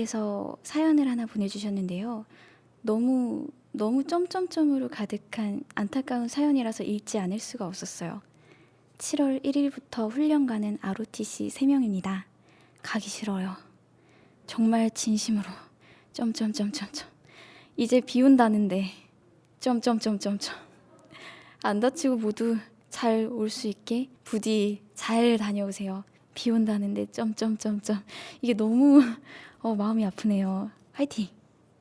이은님께서 사연을 하나 보내주셨는데요. 너무 점점점으로 가득한 안타까운 사연이라서 읽지 않을 수가 없었어요. 7월 1일부터 훈련 가는 ROTC 3명입니다. 가기 싫어요. 정말 진심으로 점점점점점 이제 비 온다는데 점점점점점 안 다치고 모두 잘 올 수 있게 부디 잘 다녀오세요. 비 온다는데 점점점점 이게 너무 마음이 아프네요. 화이팅!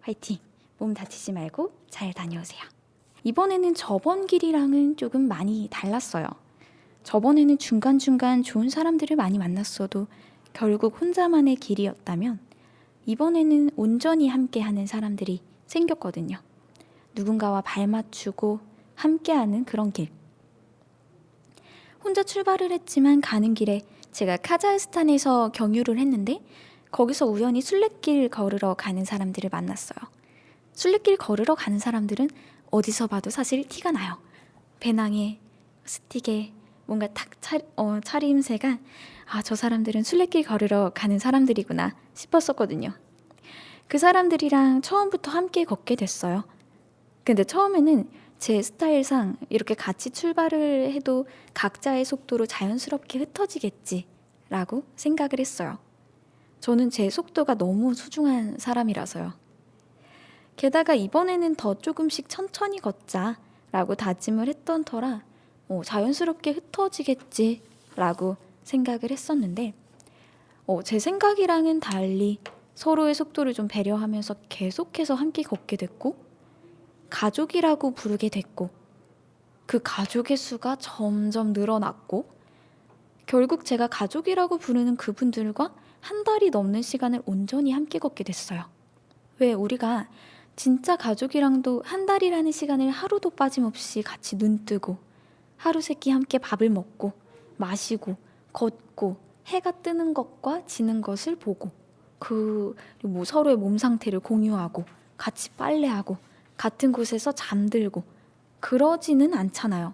화이팅! 몸 다치지 말고 잘 다녀오세요. 이번에는 저번 길이랑은 조금 많이 달랐어요. 저번에는 중간중간 좋은 사람들을 많이 만났어도 결국 혼자만의 길이었다면 이번에는 온전히 함께하는 사람들이 생겼거든요. 누군가와 발 맞추고 함께하는 그런 길. 혼자 출발을 했지만 가는 길에 제가 카자흐스탄에서 경유를 했는데 거기서 우연히 순례길 걸으러 가는 사람들을 만났어요. 순례길 걸으러 가는 사람들은 어디서 봐도 사실 티가 나요. 배낭에 스틱에 뭔가 탁 차림새가 저 사람들은 순례길 걸으러 가는 사람들이구나 싶었었거든요. 그 사람들이랑 처음부터 함께 걷게 됐어요. 근데 처음에는 제 스타일상 이렇게 같이 출발을 해도 각자의 속도로 자연스럽게 흩어지겠지라고 생각을 했어요. 저는 제 속도가 너무 소중한 사람이라서요. 게다가 이번에는 더 조금씩 천천히 걷자라고 다짐을 했던 터라 자연스럽게 흩어지겠지라고 생각을 했었는데 제 생각이랑은 달리 서로의 속도를 좀 배려하면서 계속해서 함께 걷게 됐고 가족이라고 부르게 됐고 그 가족의 수가 점점 늘어났고 결국 제가 가족이라고 부르는 그분들과 한 달이 넘는 시간을 온전히 함께 걷게 됐어요. 왜 우리가 진짜 가족이랑도 한 달이라는 시간을 하루도 빠짐없이 같이 눈 뜨고 하루 세끼 함께 밥을 먹고 마시고 걷고 해가 뜨는 것과 지는 것을 보고 서로의 몸 상태를 공유하고 같이 빨래하고 같은 곳에서 잠들고 그러지는 않잖아요.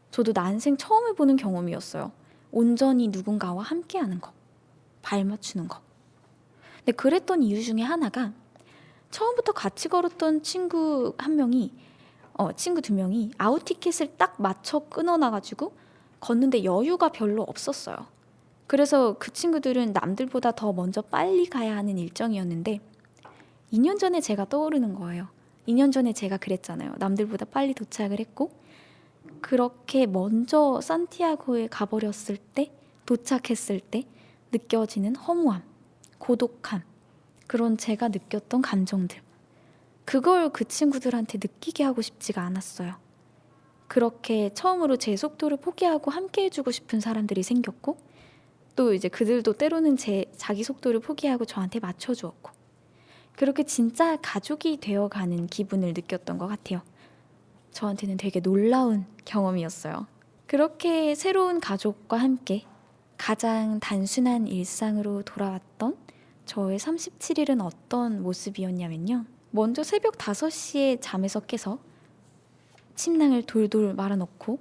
저도 난생 처음 해보는 경험이었어요. 온전히 누군가와 함께하는 거, 발 맞추는 거. 근데 그랬던 이유 중에 하나가 처음부터 같이 걸었던 친구 두 명이 아웃티켓을 딱 맞춰 끊어놔가지고 걷는데 여유가 별로 없었어요. 그래서 그 친구들은 남들보다 더 먼저 빨리 가야 하는 일정이었는데 2년 전에 제가 떠오르는 거예요. 2년 전에 제가 그랬잖아요. 남들보다 빨리 도착을 했고 그렇게 먼저 산티아고에 가버렸을 때 도착했을 때 느껴지는 허무함, 고독함 그런 제가 느꼈던 감정들 그걸 그 친구들한테 느끼게 하고 싶지가 않았어요. 그렇게 처음으로 제 속도를 포기하고 함께 해주고 싶은 사람들이 생겼고 또 이제 그들도 때로는 자기 속도를 포기하고 저한테 맞춰주었고 그렇게 진짜 가족이 되어가는 기분을 느꼈던 것 같아요. 저한테는 되게 놀라운 경험이었어요. 그렇게 새로운 가족과 함께 가장 단순한 일상으로 돌아왔던 저의 37일은 어떤 모습이었냐면요. 먼저 새벽 5시에 잠에서 깨서 침낭을 돌돌 말아놓고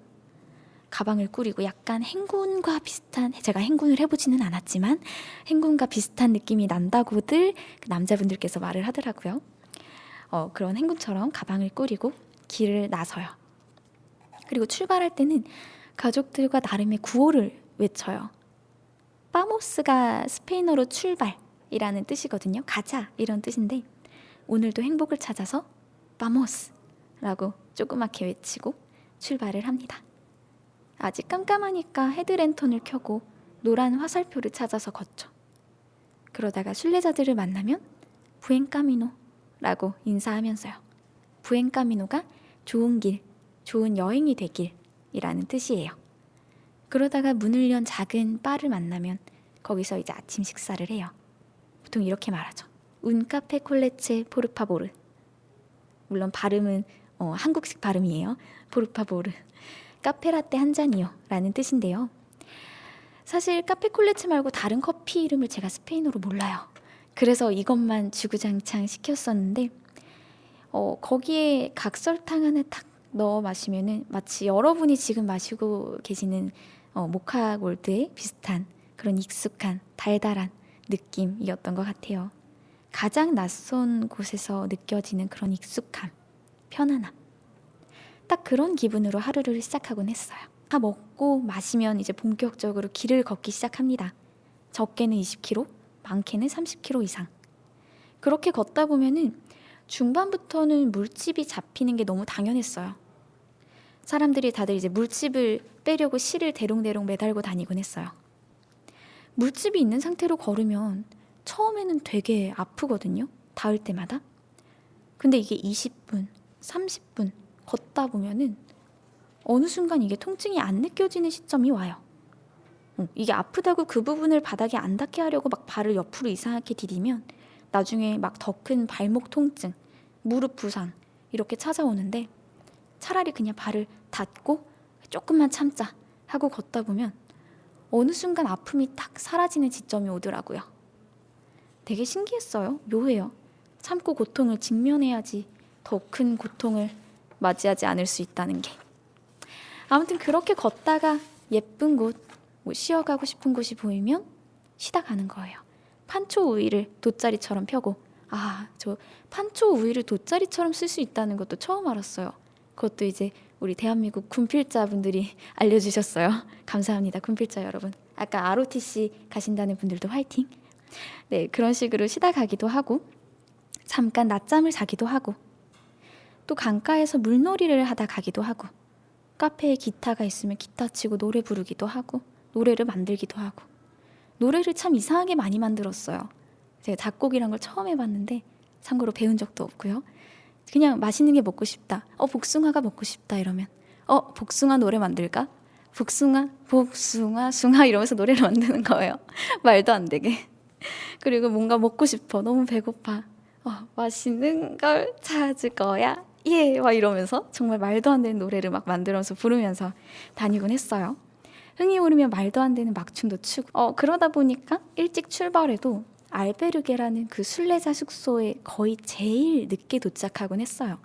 가방을 꾸리고 약간 행군과 비슷한 제가 행군을 해보지는 않았지만 행군과 비슷한 느낌이 난다고들 그 남자분들께서 말을 하더라고요. 그런 행군처럼 가방을 꾸리고 길을 나서요. 그리고 출발할 때는 가족들과 나름의 구호를 외쳐요. 파모스가 스페인어로 출발이라는 뜻이거든요. 가자 이런 뜻인데 오늘도 행복을 찾아서 파모스라고 조그맣게 외치고 출발을 합니다. 아직 깜깜하니까 헤드랜턴을 켜고 노란 화살표를 찾아서 걷죠. 그러다가 순례자들을 만나면 부엔카미노라고 인사하면서요. 부엔카미노가 좋은 길, 좋은 여행이 되길이라는 뜻이에요. 그러다가 문을 연 작은 바를 만나면 거기서 이제 아침 식사를 해요. 보통 이렇게 말하죠. Un café con leche por favor. 물론 발음은 한국식 발음이에요. por favor. 카페라떼 한 잔이요 라는 뜻인데요. 사실 카페콜레츠 말고 다른 커피 이름을 제가 스페인어로 몰라요. 그래서 이것만 주구장창 시켰었는데 거기에 각설탕 하나 탁 넣어 마시면은 마치 여러분이 지금 마시고 계시는 모카 골드에 비슷한 그런 익숙한 달달한 느낌이었던 것 같아요. 가장 낯선 곳에서 느껴지는 그런 익숙함, 편안함. 딱 그런 기분으로 하루를 시작하곤 했어요. 다 먹고 마시면 이제 본격적으로 길을 걷기 시작합니다. 적게는 20km, 많게는 30km 이상. 그렇게 걷다 보면은 중반부터는 물집이 잡히는 게 너무 당연했어요. 사람들이 다들 이제 물집을 빼려고 실을 대롱대롱 매달고 다니곤 했어요. 물집이 있는 상태로 걸으면 처음에는 되게 아프거든요. 닿을 때마다. 근데 이게 20분, 30분 걷다 보면은 어느 순간 이게 통증이 안 느껴지는 시점이 와요. 이게 아프다고 그 부분을 바닥에 안 닿게 하려고 막 발을 옆으로 이상하게 디디면 나중에 막 더 큰 발목 통증, 무릎 부상 이렇게 찾아오는데 차라리 그냥 발을 닫고 조금만 참자 하고 걷다 보면 어느 순간 아픔이 딱 사라지는 지점이 오더라고요. 되게 신기했어요. 묘해요. 참고 고통을 직면해야지 더 큰 고통을 맞이하지 않을 수 있다는 게. 아무튼 그렇게 걷다가 예쁜 곳, 쉬어가고 싶은 곳이 보이면 쉬다 가는 거예요. 판초 우위를 돗자리처럼 펴고, 저 판초 우위를 돗자리처럼 쓸 수 있다는 것도 처음 알았어요. 그것도 이제 우리 대한민국 군필자분들이 알려주셨어요. 감사합니다, 군필자 여러분. 아까 ROTC 가신다는 분들도 화이팅. 네, 그런 식으로 쉬다 가기도 하고 잠깐 낮잠을 자기도 하고 또 강가에서 물놀이를 하다 가기도 하고 카페에 기타가 있으면 기타 치고 노래 부르기도 하고 노래를 만들기도 하고 노래를 참 이상하게 많이 만들었어요. 제가 작곡이란 걸 처음 해봤는데 참고로 배운 적도 없고요. 그냥 맛있는 게 먹고 싶다. 복숭아가 먹고 싶다 이러면 복숭아 노래 만들까? 복숭아 숭아 이러면서 노래를 만드는 거예요. 말도 안 되게. 그리고 뭔가 먹고 싶어. 너무 배고파. 맛있는 걸 찾을 거야. 예! 막 이러면서 정말 말도 안 되는 노래를 막 만들어서 부르면서 다니곤 했어요. 흥이 오르면 말도 안 되는 막춤도 추고 그러다 보니까 일찍 출발해도 알베르게라는 그 순례자 숙소에 거의 제일 늦게 도착하곤 했어요.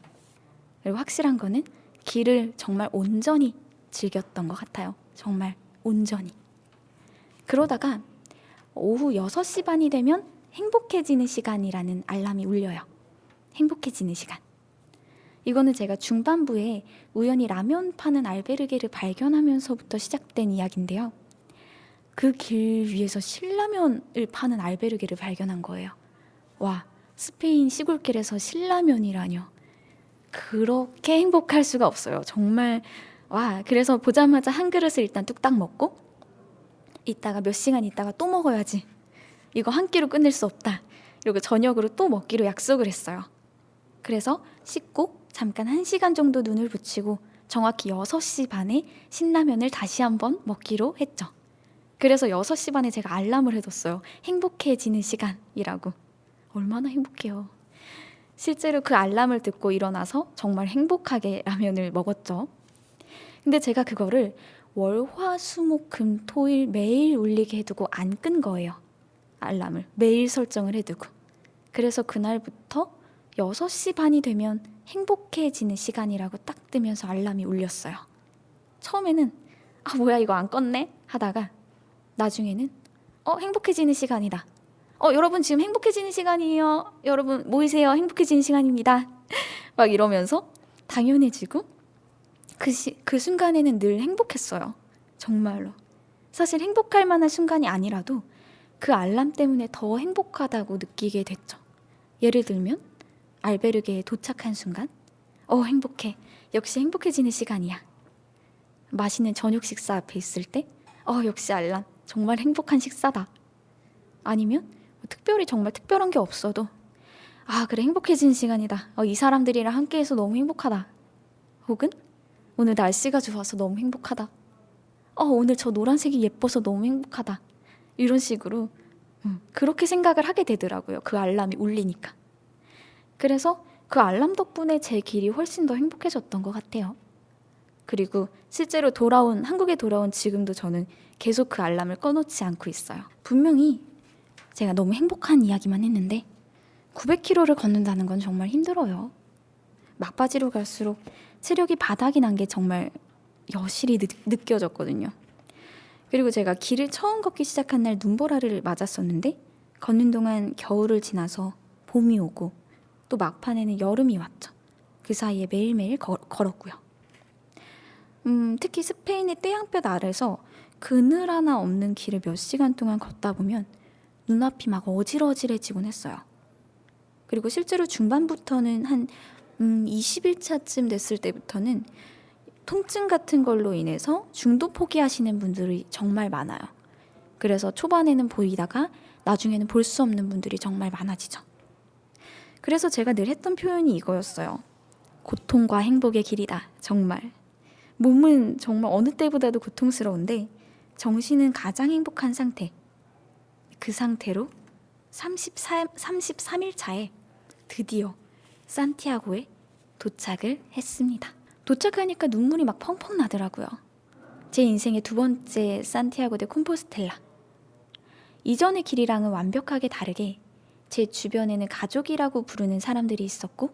그리고 확실한 거는 길을 정말 온전히 즐겼던 것 같아요. 정말 온전히. 그러다가 오후 6시 반이 되면 행복해지는 시간이라는 알람이 울려요. 행복해지는 시간. 이거는 제가 중반부에 우연히 라면 파는 알베르게를 발견하면서부터 시작된 이야기인데요. 그 길 위에서 신라면을 파는 알베르게를 발견한 거예요. 와, 스페인 시골길에서 신라면이라뇨. 그렇게 행복할 수가 없어요. 정말 그래서 보자마자 한 그릇을 일단 뚝딱 먹고 이따가 몇 시간 있다가 또 먹어야지. 이거 한 끼로 끝낼 수 없다. 이러고 저녁으로 또 먹기로 약속을 했어요. 그래서 씻고 잠깐 1시간 정도 눈을 붙이고 정확히 6시 반에 신라면을 다시 한번 먹기로 했죠. 그래서 6시 반에 제가 알람을 해뒀어요. 행복해지는 시간이라고. 얼마나 행복해요. 실제로 그 알람을 듣고 일어나서 정말 행복하게 라면을 먹었죠. 근데 제가 그거를 월, 화, 수, 목, 금, 토, 일 매일 울리게 해두고 안 끈 거예요. 알람을 매일 설정을 해두고. 그래서 그날부터 6시 반이 되면 행복해지는 시간이라고 딱 뜨면서 알람이 울렸어요. 처음에는 뭐야 이거 안 껐네 하다가 나중에는 행복해지는 시간이다. 여러분 지금 행복해지는 시간이에요. 여러분 모이세요. 행복해지는 시간입니다. 막 이러면서 당연해지고 그 순간에는 늘 행복했어요. 정말로. 사실 행복할 만한 순간이 아니라도 그 알람 때문에 더 행복하다고 느끼게 됐죠. 예를 들면 알베르게에 도착한 순간 행복해. 역시 행복해지는 시간이야. 맛있는 저녁 식사 앞에 있을 때 역시 알람. 정말 행복한 식사다. 아니면 특별히 정말 특별한 게 없어도 그래 행복해지는 시간이다. 이 사람들이랑 함께해서 너무 행복하다. 혹은 오늘 날씨가 좋아서 너무 행복하다. 오늘 저 노란색이 예뻐서 너무 행복하다. 이런 식으로 그렇게 생각을 하게 되더라고요. 그 알람이 울리니까. 그래서 그 알람 덕분에 제 길이 훨씬 더 행복해졌던 것 같아요. 그리고 실제로 한국에 돌아온 지금도 저는 계속 그 알람을 꺼놓지 않고 있어요. 분명히 제가 너무 행복한 이야기만 했는데 900km를 걷는다는 건 정말 힘들어요. 막바지로 갈수록 체력이 바닥이 난 게 정말 여실히 느껴졌거든요. 그리고 제가 길을 처음 걷기 시작한 날 눈보라를 맞았었는데 걷는 동안 겨울을 지나서 봄이 오고 또 막판에는 여름이 왔죠. 그 사이에 매일매일 걸었고요. 특히 스페인의 태양볕 아래서 그늘 하나 없는 길을 몇 시간 동안 걷다 보면 눈앞이 막 어질어질해지곤 했어요. 그리고 실제로 중반부터는 한 20일차쯤 됐을 때부터는 통증 같은 걸로 인해서 중도 포기하시는 분들이 정말 많아요. 그래서 초반에는 보이다가 나중에는 볼 수 없는 분들이 정말 많아지죠. 그래서 제가 늘 했던 표현이 이거였어요. 고통과 행복의 길이다. 정말. 몸은 정말 어느 때보다도 고통스러운데 정신은 가장 행복한 상태. 그 상태로 33일 차에 드디어 산티아고에 도착을 했습니다. 도착하니까 눈물이 막 펑펑 나더라고요. 제 인생의 두 번째 산티아고 데 콤포스텔라. 이전의 길이랑은 완벽하게 다르게 제 주변에는 가족이라고 부르는 사람들이 있었고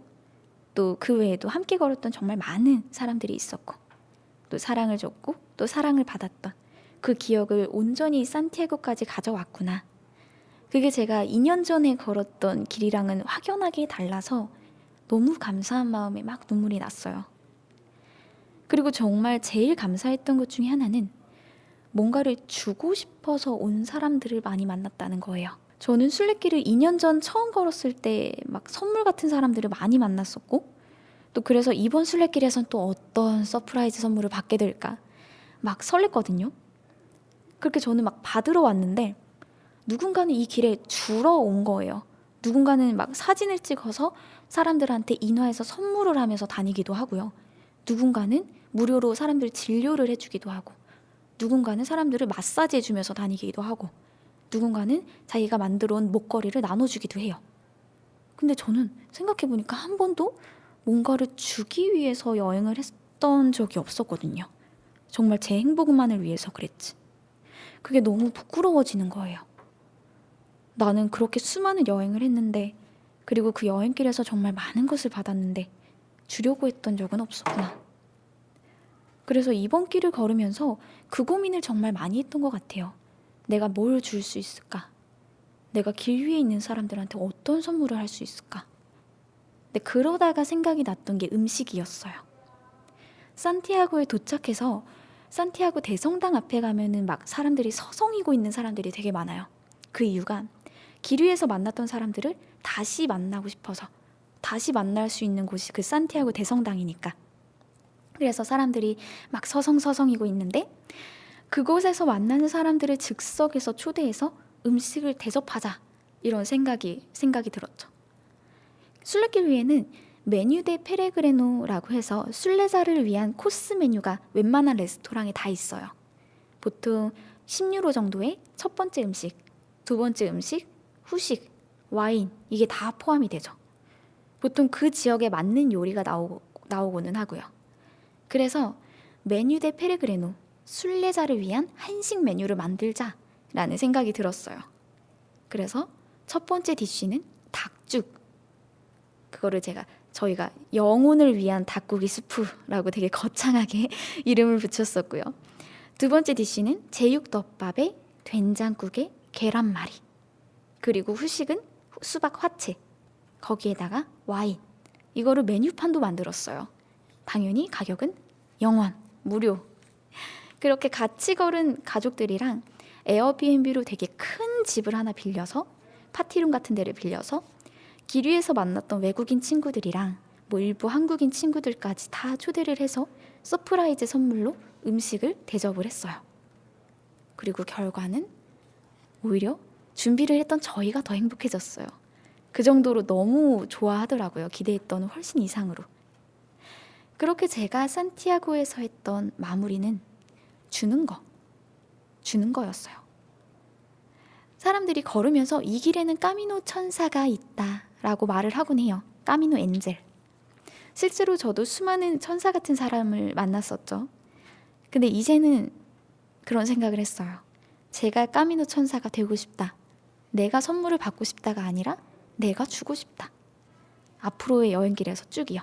또 그 외에도 함께 걸었던 정말 많은 사람들이 있었고 또 사랑을 줬고 또 사랑을 받았던 그 기억을 온전히 산티아고까지 가져왔구나. 그게 제가 2년 전에 걸었던 길이랑은 확연하게 달라서 너무 감사한 마음에 막 눈물이 났어요. 그리고 정말 제일 감사했던 것 중에 하나는 뭔가를 주고 싶어서 온 사람들을 많이 만났다는 거예요. 저는 순례길을 2년 전 처음 걸었을 때 막 선물 같은 사람들을 많이 만났었고 또 그래서 이번 순례길에선 또 어떤 서프라이즈 선물을 받게 될까 막 설렜거든요. 그렇게 저는 막 받으러 왔는데 누군가는 이 길에 주러 온 거예요. 누군가는 막 사진을 찍어서 사람들한테 인화해서 선물을 하면서 다니기도 하고요. 누군가는 무료로 사람들 진료를 해주기도 하고 누군가는 사람들을 마사지 해주면서 다니기도 하고 누군가는 자기가 만들어 온 목걸이를 나눠주기도 해요. 근데 저는 생각해보니까 한 번도 뭔가를 주기 위해서 여행을 했던 적이 없었거든요. 정말 제 행복만을 위해서 그랬지. 그게 너무 부끄러워지는 거예요. 나는 그렇게 수많은 여행을 했는데 그리고 그 여행길에서 정말 많은 것을 받았는데 주려고 했던 적은 없었구나. 그래서 이번 길을 걸으면서 그 고민을 정말 많이 했던 것 같아요. 내가 뭘 줄 수 있을까? 내가 길 위에 있는 사람들한테 어떤 선물을 할 수 있을까? 근데 그러다가 생각이 났던 게 음식이었어요. 산티아고에 도착해서 산티아고 대성당 앞에 가면은 막 사람들이 서성이고 있는 사람들이 되게 많아요. 그 이유가 길 위에서 만났던 사람들을 다시 만나고 싶어서 다시 만날 수 있는 곳이 그 산티아고 대성당이니까. 그래서 사람들이 막 서성서성이고 있는데 그곳에서 만나는 사람들을 즉석에서 초대해서 음식을 대접하자 이런 생각이 들었죠. 순례길 위에는 메뉴 데 페레그레노라고 해서 순례자를 위한 코스 메뉴가 웬만한 레스토랑에 다 있어요. 보통 10유로 정도의 첫 번째 음식, 두 번째 음식, 후식, 와인 이게 다 포함이 되죠. 보통 그 지역에 맞는 요리가 나오고는 하고요. 그래서 메뉴 데 페레그레노, 순례자를 위한 한식 메뉴를 만들자라는 생각이 들었어요. 그래서 첫 번째 디쉬는 닭죽. 그거를 저희가 영혼을 위한 닭고기 스프라고 되게 거창하게 이름을 붙였었고요. 두 번째 디쉬는 제육덮밥에 된장국에 계란말이. 그리고 후식은 수박 화채. 거기에다가 와인. 이거를 메뉴판도 만들었어요. 당연히 가격은 0원, 무료. 그렇게 같이 걸은 가족들이랑 에어비앤비로 되게 큰 집을 하나 빌려서 파티룸 같은 데를 빌려서 길 위에서 만났던 외국인 친구들이랑 뭐 일부 한국인 친구들까지 다 초대를 해서 서프라이즈 선물로 음식을 대접을 했어요. 그리고 결과는 오히려 준비를 했던 저희가 더 행복해졌어요. 그 정도로 너무 좋아하더라고요. 기대했던 훨씬 이상으로. 그렇게 제가 산티아고에서 했던 마무리는 주는 거였어요. 사람들이 걸으면서 이 길에는 까미노 천사가 있다라고 말을 하곤 해요. 까미노 엔젤. 실제로 저도 수많은 천사 같은 사람을 만났었죠. 근데 이제는 그런 생각을 했어요. 제가 까미노 천사가 되고 싶다. 내가 선물을 받고 싶다가 아니라 내가 주고 싶다. 앞으로의 여행길에서 쭉이요.